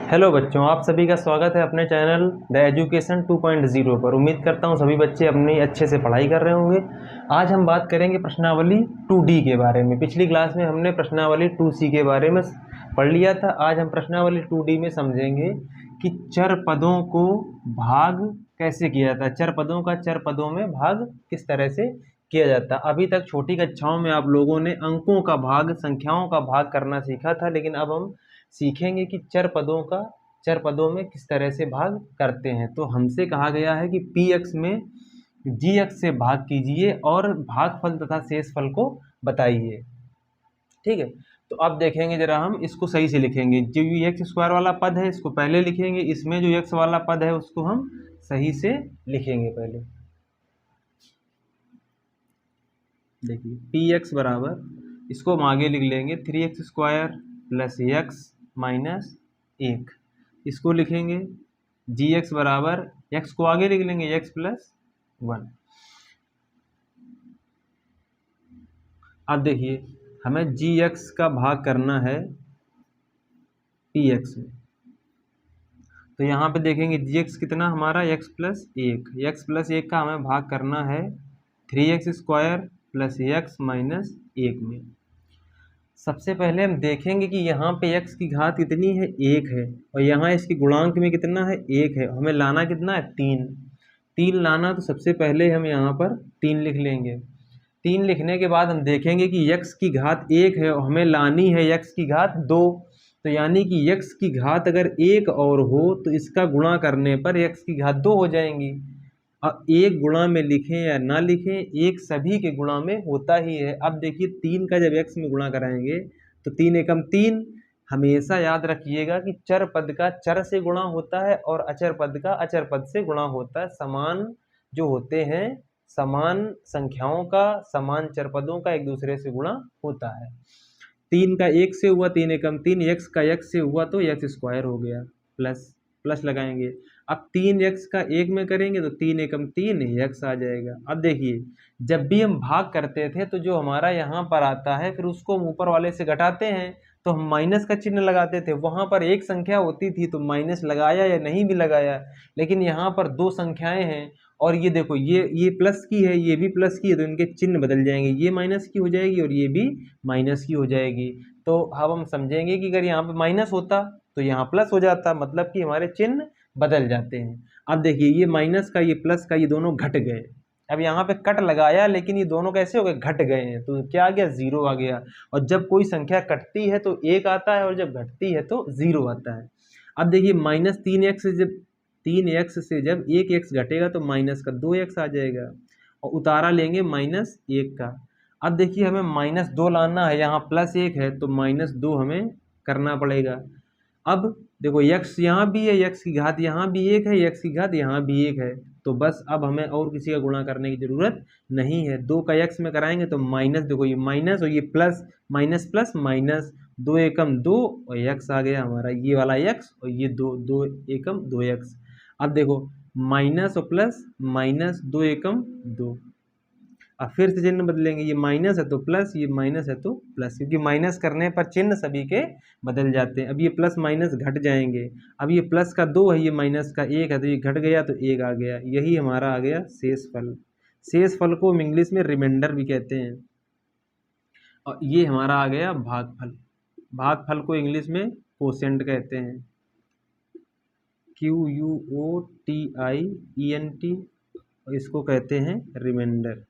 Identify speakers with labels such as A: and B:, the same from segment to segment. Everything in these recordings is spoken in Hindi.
A: हेलो बच्चों, आप सभी का स्वागत है अपने चैनल द एजुकेशन 2.0 पर। उम्मीद करता हूँ सभी बच्चे अपनी अच्छे से पढ़ाई कर रहे होंगे। आज हम बात करेंगे प्रश्नावली 2D के बारे में। पिछली क्लास में हमने प्रश्नावली 2C के बारे में पढ़ लिया था। आज हम प्रश्नावली 2D में समझेंगे कि चर पदों को भाग कैसे किया जाता है, चर पदों का चर पदों में भाग किस तरह से किया जाता है। अभी तक छोटी कक्षाओं में आप लोगों ने अंकों का भाग, संख्याओं का भाग करना सीखा था, लेकिन अब हम सीखेंगे कि चर पदों में किस तरह से भाग करते हैं। तो हमसे कहा गया है कि पी एक्स में जी एक्स से भाग कीजिए और भागफल तथा शेषफल को बताइए। ठीक है, तो अब देखेंगे जरा, हम इसको सही से लिखेंगे। जो एक्स स्क्वायर वाला पद है इसको पहले लिखेंगे, इसमें जो एक्स वाला पद है उसको हम सही से लिखेंगे। पहले देखिए पी एक्स बराबर, इसको हम आगे लिख लेंगे 3x square plus x minus 1। इसको लिखेंगे जी एक्स बराबर, एक्स को आगे लिख लेंगे एक्स प्लस 1। अब देखिए हमें जी एक्स का भाग करना है पी एक्स में, तो यहाँ पे देखेंगे जी एक्स कितना हमारा एक्स प्लस 1। एक्स प्लस 1 का हमें भाग करना है 3x square plus x minus 1 में। सबसे पहले हम देखेंगे कि यहाँ पे x की घात कितनी है, 1 है, और यहाँ इसकी गुणांक में कितना है, 1 है। हमें लाना कितना है, 3 लाना। तो सबसे पहले हम यहाँ पर 3 लिख लेंगे। 3 लिखने के बाद हम देखेंगे कि x की घात 1 है और हमें लानी है x की घात 2। तो यानी कि x की घात अगर 1 और हो तो इसका गुणा करने पर x की घात 2 हो जाएंगी। अब एक गुणा में लिखें या ना लिखें, एक सभी के गुणा में होता ही है। अब देखिए 3 का जब x में गुणा कराएंगे तो 3 एकम 3। हमेशा याद रखिएगा कि चर पद का चर से गुणा होता है और अचर पद का अचर पद से गुणा होता है। समान जो होते हैं, समान संख्याओं का, समान चर पदों का एक दूसरे से गुणा होता है। 3 का 1 से हुआ 3 एकम 3, x का x से हुआ तो x स्क्वायर हो गया, प्लस प्लस लगाएंगे। अब 3x का 1 में करेंगे तो 3 एकम 3 x आ जाएगा। अब देखिए जब भी हम भाग करते थे तो जो हमारा यहाँ पर आता है फिर उसको हम ऊपर वाले से घटाते हैं तो हम माइनस का चिन्ह लगाते थे। वहाँ पर एक संख्या होती थी तो माइनस लगाया या नहीं भी लगाया, लेकिन यहाँ पर दो संख्याएं हैं और ये देखो ये प्लस की है, ये भी प्लस की है, तो इनके चिन्ह बदल जाएंगे। ये माइनस की हो जाएगी और ये भी माइनस की हो जाएगी। तो अब हम समझेंगे कि अगर यहाँ पे माइनस होता तो यहाँ प्लस हो जाता, मतलब कि हमारे चिन्ह बदल जाते हैं। अब देखिए ये माइनस का, ये प्लस का, ये दोनों घट गए। अब यहाँ पे कट लगाया लेकिन ये दोनों कैसे हो गए, घट गए हैं, तो क्या आ गया, 0 आ गया। और जब कोई संख्या कटती है तो 1 आता है और जब घटती है तो 0 आता है। अब देखिए माइनस 3x से जब 3x से जब 1x घटेगा तो माइनस का 2x आ जाएगा और उतारा लेंगे माइनस 1 का। अब देखिए हमें माइनस 2 लाना है, यहाँ प्लस 1 है तो माइनस 2 हमें करना पड़ेगा। अब देखो x यहाँ भी है, x की घात यहाँ भी 1 है, x की घात यहाँ भी 1 है, तो बस अब हमें और किसी का गुणा करने की जरूरत नहीं है। 2 का x में कराएंगे तो माइनस, देखो ये माइनस और ये प्लस, माइनस प्लस माइनस, 2 एकम 2 और x आ गया हमारा, ये वाला x और ये 2 एकम 2x। अब देखो माइनस और प्लस, माइनस 2 एकम 2। अब फिर से चिन्ह बदलेंगे, ये माइनस है तो प्लस, ये माइनस है तो प्लस, क्योंकि माइनस करने पर चिन्ह सभी के बदल जाते हैं। अब ये प्लस माइनस घट जाएंगे। अब ये प्लस का 2 है, ये माइनस का 1 है, तो ये घट गया तो 1 आ गया। यही हमारा आ गया शेषफल। शेषफल को हम इंग्लिश में रिमाइंडर भी कहते हैं। और ये हमारा आ गया भागफल। भागफल को इंग्लिश में कोशेंट कहते हैं, QUOTIENT, और इसको कहते हैं रिमाइंडर।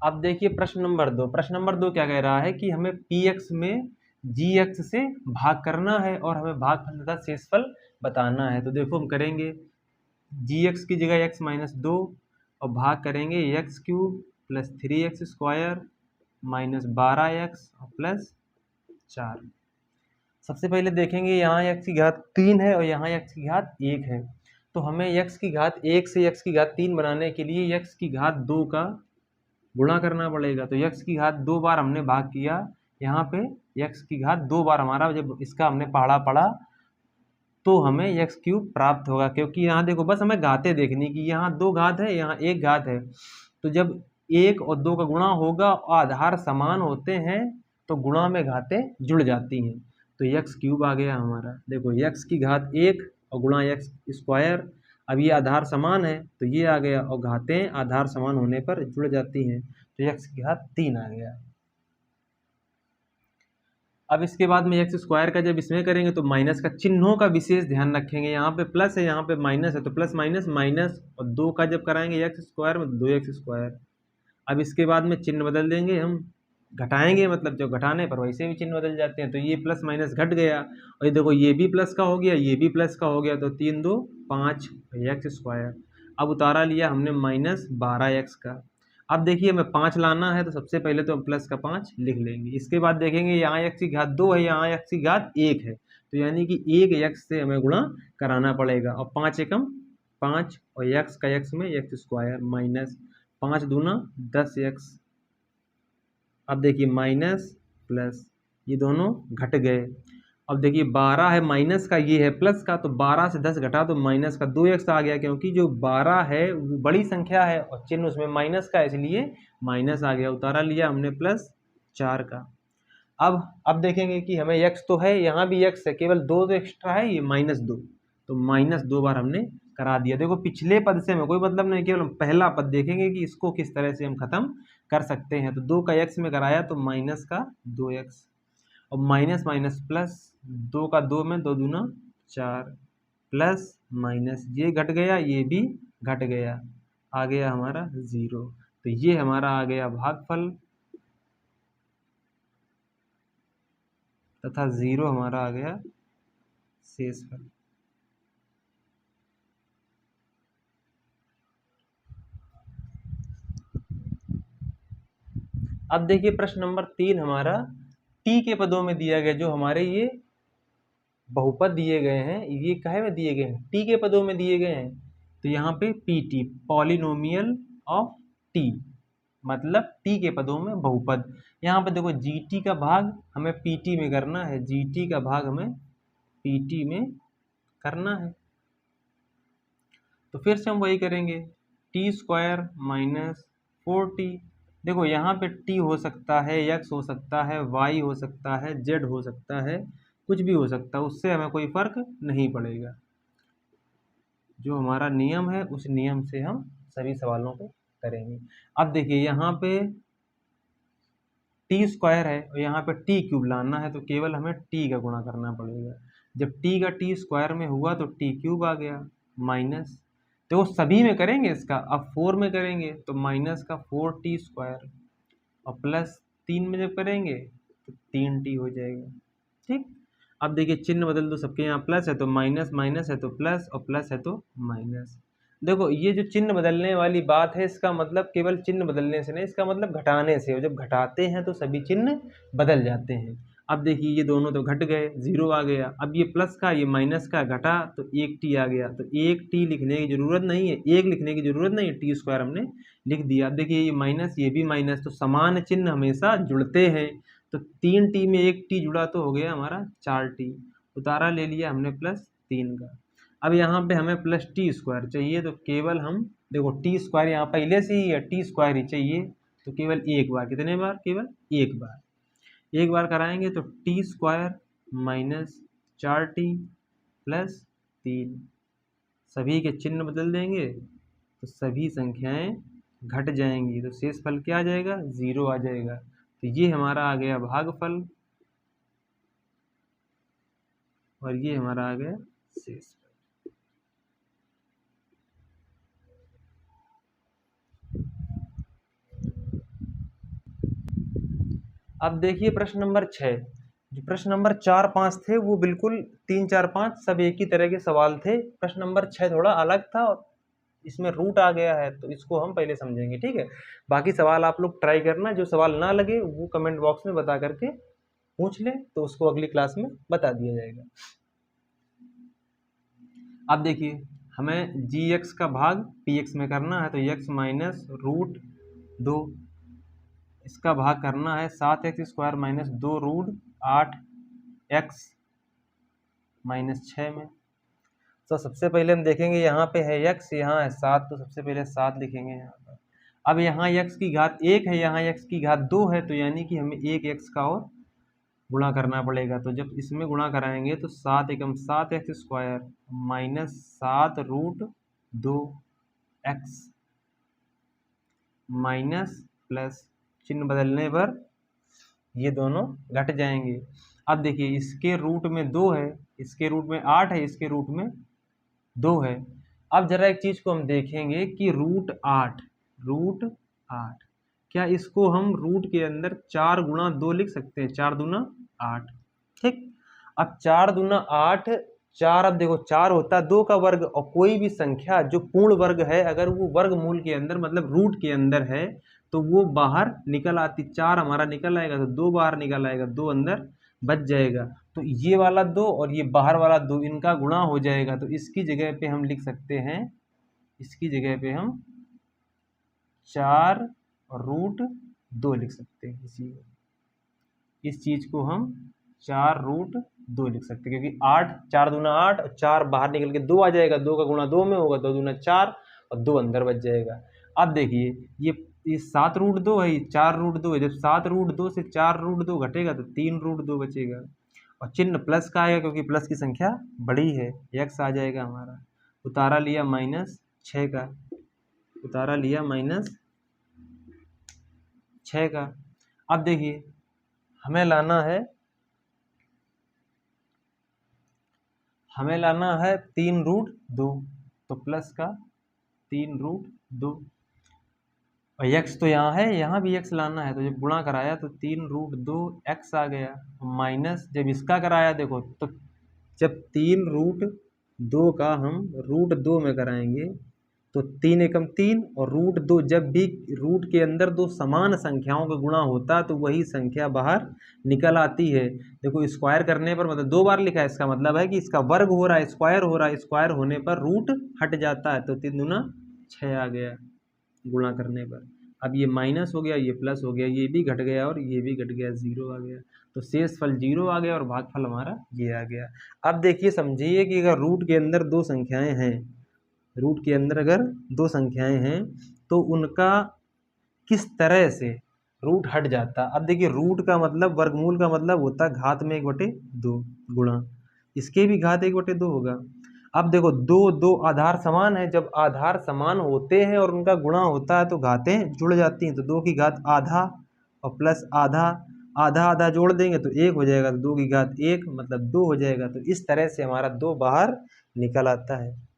A: अब देखिए प्रश्न नंबर 2। प्रश्न नंबर 2 क्या कह रहा है कि हमें पी एक्स में जी एक्स से भाग करना है और हमें भागफल तथा शेषफल बताना है। तो देखो हम करेंगे जी एक्स की जगह x माइनस 2 और भाग करेंगे x cube plus 3x square minus 12x और प्लस 4। सबसे पहले देखेंगे यहाँ x की घात 3 है और यहाँ x की घात 1 है, तो हमें x की घात 1 से x की घात 3 बनाने के लिए x की घात 2 का गुणा करना पड़ेगा। तो x की घात 2 बार हमने भाग किया, यहाँ पे x की घात 2 बार हमारा जब इसका हमने पढ़ा तो हमें x क्यूब प्राप्त होगा। क्योंकि यहाँ देखो बस हमें घातें देखनी कि यहाँ 2 घात है, यहाँ 1 घात है, तो जब 1 और 2 का गुणा होगा और आधार समान होते हैं तो गुणा में घातें जुड़ जाती हैं। तो एक्स क्यूब आ गया हमारा। देखो एक्स की घात 1 और गुणा एक्स स्क्वायर, अब ये आधार समान है तो ये आ गया, और घातें आधार समान होने पर जुड़ जाती हैं तो एक्स की घात 3 आ गया। अब इसके बाद में एक्स स्क्वायर का जब इसमें करेंगे तो माइनस का चिन्हों का विशेष ध्यान रखेंगे। यहाँ पे प्लस है, यहाँ पे माइनस है, तो प्लस माइनस माइनस, और 2 का जब कराएंगे एक्स स्क्वायर में 2x स्क्वायर। अब इसके बाद में चिन्ह बदल देंगे हम, घटाएंगे मतलब जो घटाने पर वैसे भी चिन्ह बदल जाते हैं, तो ये प्लस माइनस घट गया, और ये देखो ये भी प्लस का हो गया, ये भी प्लस का हो गया, तो 3 2 5 एक्स स्क्वायर। अब उतारा लिया हमने माइनस 12x का। अब देखिए हमें 5 लाना है तो सबसे पहले तो हम प्लस का 5 लिख लेंगे। इसके बाद देखेंगे यहाँ एक्स की घात 2 है, यहाँ एक्स की घात 1 है, तो यानी कि 1 एक्स से हमें गुणा कराना पड़ेगा, और 5 एकम 5, और एक्स का एक्स में एक्स स्क्वायर माइनस 5 दूना 10x। अब देखिए माइनस प्लस ये दोनों घट गए। अब देखिए 12 है माइनस का, ये है प्लस का, तो 12 से 10 घटा तो माइनस का 2x आ गया, क्योंकि जो 12 है वो बड़ी संख्या है और चिन्ह उसमें माइनस का है, इसलिए माइनस आ गया। उतारा लिया हमने प्लस 4 का। अब देखेंगे कि हमें x तो है, यहाँ भी x है, केवल 2 तो एक्स्ट्रा है, ये -2, तो -2 बार हमने करा दिया। देखो पिछले पद से हमें कोई मतलब नहीं, केवल पहला पद देखेंगे कि इसको किस तरह से हम खत्म कर सकते हैं। तो 2 का x में कराया तो माइनस का 2x, और माइनस माइनस प्लस, 2 का 2 में 2 दूना 4, प्लस माइनस ये घट गया, ये भी घट गया, आ गया हमारा 0। तो ये हमारा आ गया भागफल, तथा 0 हमारा आ गया शेषफल। अब देखिए प्रश्न नंबर 3 हमारा t के पदों में दिया गया, जो हमारे ये बहुपद दिए गए हैं, ये काहे में दिए गए हैं, t के पदों में दिए गए हैं। तो यहाँ पे pt पॉलिनोमियल ऑफ t, मतलब t के पदों में बहुपद। यहाँ पे देखो gt का भाग हमें pt में करना है, gt का भाग हमें pt में करना है। तो फिर से हम वही करेंगे, टी स्क्वायर माइनस 4t। देखो यहाँ पे t हो सकता है, x हो सकता है, y हो सकता है, z हो सकता है, कुछ भी हो सकता है, उससे हमें कोई फर्क नहीं पड़ेगा। जो हमारा नियम है उस नियम से हम सभी सवालों को करेंगे। अब देखिए यहाँ पे टी स्क्वायर है और यहाँ पे टी क्यूब लाना है, तो केवल हमें टी का गुणा करना पड़ेगा। जब टी का टी स्क्वायर में हुआ तो टी क्यूब आ गया, माइनस, तो सभी में करेंगे इसका, अब 4 में करेंगे तो माइनस का 4t स्क्वायर, और प्लस 3 में जब करेंगे तो 3t हो जाएगा। ठीक, अब देखिए चिन्ह बदल दो, सबके यहाँ प्लस है तो माइनस, माइनस है तो प्लस, और प्लस है तो माइनस। देखो ये जो चिन्ह बदलने वाली बात है, इसका मतलब केवल चिन्ह बदलने से नहीं, इसका मतलब घटाने से, और जब घटाते हैं तो सभी चिन्ह बदल जाते हैं। अब देखिए ये दोनों तो घट गए, 0 आ गया, अब ये प्लस का ये माइनस का घटा तो 1t आ गया, तो 1t लिखने की जरूरत नहीं है, 1 लिखने की जरूरत नहीं है, टी स्क्वायर हमने लिख दिया। अब देखिए ये माइनस ये भी माइनस, तो समान चिन्ह हमेशा जुड़ते हैं, तो 3t में 1t जुड़ा तो हो गया हमारा 4t। उतारा ले लिया हमने प्लस 3 का। अब यहाँ पे हमें प्लस टी स्क्वायर चाहिए, तो केवल हम देखो टी स्क्वायर यहाँ पहले से ही है, टी स्क्वायर ही चाहिए, तो केवल एक बार, कितने बार, केवल एक बार कराएंगे तो T square minus 4t plus 3, सभी के चिन्ह बदल देंगे तो सभी संख्याएं घट जाएंगी, तो शेषफल क्या आ जाएगा, 0 आ जाएगा। तो ये हमारा आ गया भागफल, और ये हमारा आ गया शेषफल। अब देखिए प्रश्न नंबर 6, जो प्रश्न नंबर 4 5 थे वो बिल्कुल 3 4 5 सब एक ही तरह के सवाल थे। प्रश्न नंबर 6 थोड़ा अलग था और इसमें रूट आ गया है, तो इसको हम पहले समझेंगे, ठीक है। बाकी सवाल आप लोग ट्राई करना, जो सवाल ना लगे वो कमेंट बॉक्स में बता करके पूछ ले, तो उसको अगली क्लास में बता दिया जाएगा। अब देखिए हमें जी एक्स का भाग पी एक्स में करना है, तो एक्स माइनस रूट 2, इसका भाग करना है 7x square minus 2 root 8x minus 6 में। तो सबसे पहले हम देखेंगे यहाँ पे है x, यहाँ है 7, तो सबसे पहले 7 लिखेंगे यहाँ पर। अब यहाँ x की घात 1 है, यहाँ x की घात 2 है, तो यानी कि हमें एक x का और गुणा करना पड़ेगा। तो जब इसमें गुणा कराएंगे तो 7 एकम 7x² minus 7√2x minus plus चिन्ह बदलने पर ये दोनों घट जाएंगे। अब देखिए इसके रूट में 2 है, इसके रूट में 8 है, इसके रूट में 2 है। अब जरा एक चीज को हम देखेंगे कि रूट 8 क्या इसको हम रूट के अंदर 4 गुणा 2 लिख सकते हैं? 4 दूना 8, ठीक। अब 4 दूना 8, 4, अब देखो 4 होता है 2 का वर्ग, और कोई भी संख्या जो पूर्ण वर्ग है अगर वो वर्गमूल के अंदर मतलब रूट के अंदर है तो वो बाहर निकल आती। 4 हमारा निकल आएगा तो 2 बाहर निकल आएगा, 2 अंदर बच जाएगा। तो ये वाला 2 और ये बाहर वाला 2 इनका गुणा हो जाएगा। तो इसकी जगह पे हम लिख सकते हैं, इसकी जगह पे हम 4√2 लिख सकते हैं। इस चीज को हम 4√2 लिख सकते हैं, क्योंकि 8, 4 दूना 8 और 4 बाहर निकल के 2 आ जाएगा, 2 का गुणा 2 में होगा, 2 दूना 4 और 2 अंदर बच जाएगा। अब देखिए ये 7√2 है, ये 4√2 है। जब 7√2 से 4√2 घटेगा तो 3√2 बचेगा, और चिन्ह प्लस का आएगा क्योंकि प्लस की संख्या बड़ी है। x आ जाएगा हमारा, उतारा लिया -6 का, उतारा लिया -6 का। अब देखिए हमें लाना है 3√2, तो प्लस का 3√2, और x तो यहाँ है, यहाँ भी x लाना है। तो जब गुणा कराया तो 3√2x आ गया, माइनस जब इसका कराया देखो तो जब 3√2 का हम √2 में कराएंगे तो 3 एकम 3 और √2, जब भी रूट के अंदर दो समान संख्याओं का गुणा होता तो वही संख्या बाहर निकल आती है। देखो स्क्वायर करने पर मतलब 2 बार लिखा है, इसका मतलब है कि इसका वर्ग हो रहा है, स्क्वायर हो रहा है, स्क्वायर होने पर रूट हट जाता है। तो 3 दूना 6 आ गया गुणा करने पर। अब ये माइनस हो गया, ये प्लस हो गया, ये भी घट गया और ये भी घट गया, 0 आ गया। तो शेष फल 0 आ गया और भागफल हमारा ये आ गया। अब देखिए समझिए कि अगर रूट के अंदर दो संख्याएं हैं, रूट के अंदर अगर दो संख्याएं हैं तो उनका किस तरह से रूट हट जाता। अब देखिए रूट का मतलब, वर्गमूल का मतलब होता है घात में 1/2 गुणा, इसके भी घात 1/2 होगा। अब देखो दो आधार समान है, जब आधार समान होते हैं और उनका गुणा होता है तो घातें जुड़ जाती हैं। तो 2 की घात आधा और प्लस आधा, आधा आधा जोड़ देंगे तो 1 हो जाएगा, तो 2 की घात 1 मतलब 2 हो जाएगा। तो इस तरह से हमारा 2 बाहर निकल आता है।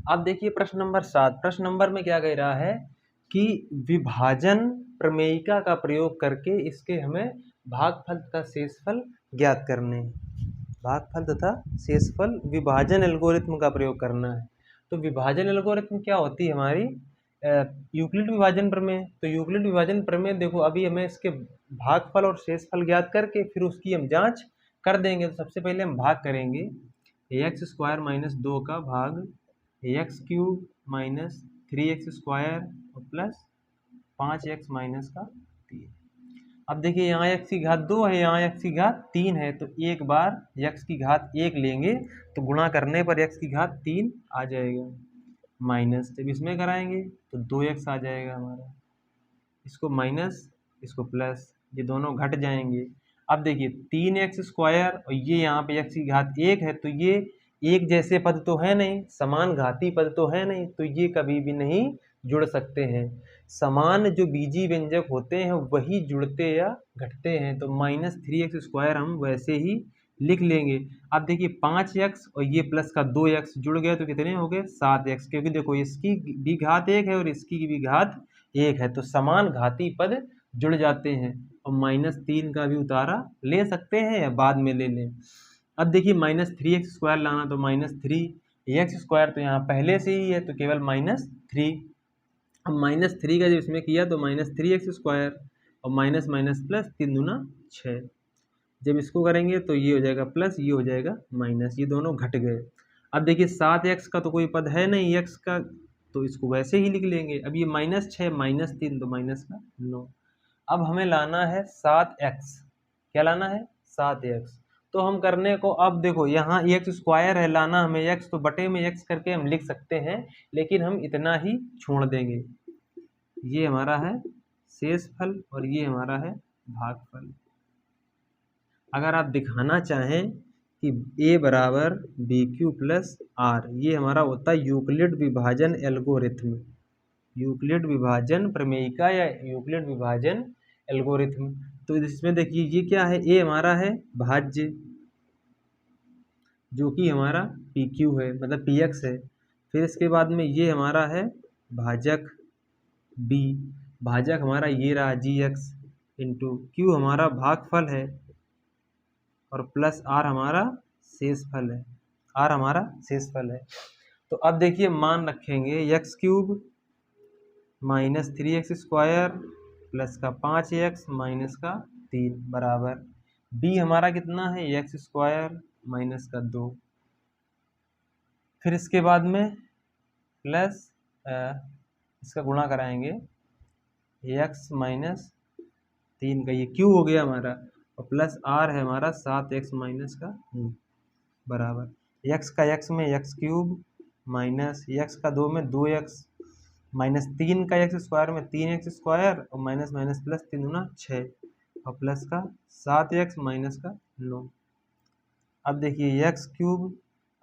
A: अब देखिए प्रश्न नंबर 7। प्रश्न नंबर में क्या कह रहा है कि विभाजन प्रमेयिका का प्रयोग करके इसके हमें भागफल तथा शेषफल ज्ञात करने हैं। भागफल तथा शेषफल विभाजन एल्गोरिथम का प्रयोग करना है। तो विभाजन एल्गोरिथम क्या होती है हमारी? यूक्लिड विभाजन प्रमेय। तो यूक्लिड विभाजन प्रमेय देखो अभी हमें इसके भागफल और शेषफल ज्ञात करके फिर उसकी हम जांच कर देंगे। तो सबसे पहले हम भाग करेंगे x² - 2 का भाग x³ - 3x² और प्लस 5x - का 3। अब देखिए यहाँ x की घात 2 है, यहाँ x की घात 3 है, तो एक बार x की घात 1 लेंगे तो गुणा करने पर x की घात 3 आ जाएगा, माइनस जब इसमें कराएंगे तो 2x आ जाएगा हमारा, इसको माइनस इसको प्लस, ये दोनों घट जाएंगे। अब देखिए 3x² और ये यहाँ पे x की घात 1 है, तो ये एक जैसे पद तो है नहीं, समान घाती पद तो है नहीं, तो ये कभी भी नहीं जुड़ सकते हैं। समान जो बीजी व्यंजक होते हैं वही जुड़ते या घटते हैं। तो -3x² हम वैसे ही लिख लेंगे। अब देखिए 5x और ये प्लस का 2x जुड़ गए तो कितने हो गए? 7x, क्योंकि देखो इसकी भी घात 1 है और इसकी भी घात 1 है, तो समान घाती पद जुड़ जाते हैं। और -3 का भी उतारा ले सकते हैं या बाद में ले लें। अब देखिए -3x² लाना, तो -3x² तो यहाँ पहले से ही है तो केवल -3। अब -3 का जब इसमें किया तो -3x² और माइनस माइनस प्लस 3 दूना 6। जब इसको करेंगे तो ये हो जाएगा प्लस, ये हो जाएगा माइनस, ये दोनों घट गए। अब देखिए 7x का तो कोई पद है नहीं x का, तो इसको वैसे ही लिख लेंगे। अब ये -6 -3 तो माइनस का 9। अब हमें लाना है 7x। क्या लाना है? 7x। तो हम करने को अब देखो यहाँ एक्स स्क्वायर है, लाना हमें x, तो बटे में x करके हम लिख सकते हैं, लेकिन हम इतना ही छोड़ देंगे। ये हमारा है शेषफल और ये हमारा है भागफल। अगर आप दिखाना चाहें कि a बराबर बी क्यू प्लस आर, ये हमारा होता है यूक्लिड विभाजन एल्गोरिथ्म, यूक्लिड विभाजन प्रमेयिका या यूक्लिड विभाजन एल्गोरिथ्म। तो इसमें देखिए ये क्या है, a हमारा है भाज्य जो कि हमारा पी क्यू है, मतलब पी एक्स है। फिर इसके बाद में ये हमारा है भाजक b, भाजक हमारा ये रहा जी एक्स, इंटू क्यू हमारा भागफल है, और प्लस आर हमारा शेषफल है, आर हमारा शेषफल है। तो अब देखिए मान रखेंगे x cube minus 3x square plus का 5x माइनस का 3 बराबर b हमारा कितना है एक्स स्क्वायर माइनस का 2। फिर इसके बाद में प्लस इसका गुणा कराएंगे x माइनस 3 का, ये क्यू हो गया हमारा, और प्लस आर है हमारा 7x माइनस का बराबर x का x में एक्स क्यूब माइनस x का 2 में 2x माइनस 3 का एक्स स्क्वायर में 3x स्क्वायर, और माइनस माइनस प्लस 3 दूना 6, और प्लस का 7x माइनस का 9। अब देखिए एक्स क्यूब,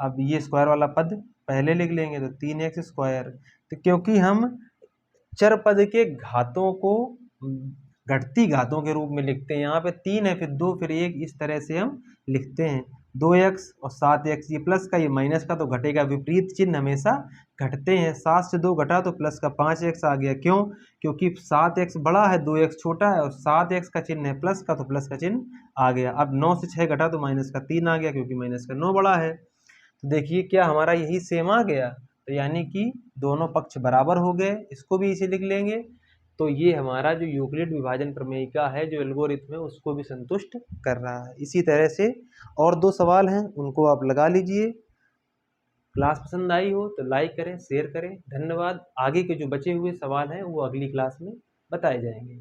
A: अब ये स्क्वायर वाला पद पहले लिख लेंगे तो 3x स्क्वायर, तो क्योंकि हम चर पद के घातों को घटती घातों के रूप में लिखते हैं, यहाँ पे 3 है फिर 2 फिर 1, इस तरह से हम लिखते हैं। 2x और 7x, ये प्लस का ये माइनस का तो घटेगा, विपरीत चिन्ह हमेशा घटते हैं। 7 से 2 घटा तो प्लस का 5x आ गया, क्यों? क्योंकि 7x बड़ा है 2x छोटा है, और 7x का चिन्ह है प्लस का तो प्लस का चिन्ह आ गया। अब 9 से 6 घटा तो माइनस का 3 आ गया, क्योंकि माइनस का 9 बड़ा है। तो देखिए क्या हमारा यही सेम आ गया, तो यानी कि दोनों पक्ष बराबर हो गए, इसको भी इसे लिख लेंगे। तो ये हमारा जो यूक्लिड विभाजन प्रमेयिका है, जो एल्गोरिथ्म है, उसको भी संतुष्ट कर रहा है। इसी तरह से और 2 सवाल हैं, उनको आप लगा लीजिए। क्लास पसंद आई हो तो लाइक करें, शेयर करें। धन्यवाद। आगे के जो बचे हुए सवाल हैं वो अगली क्लास में बताए जाएंगे।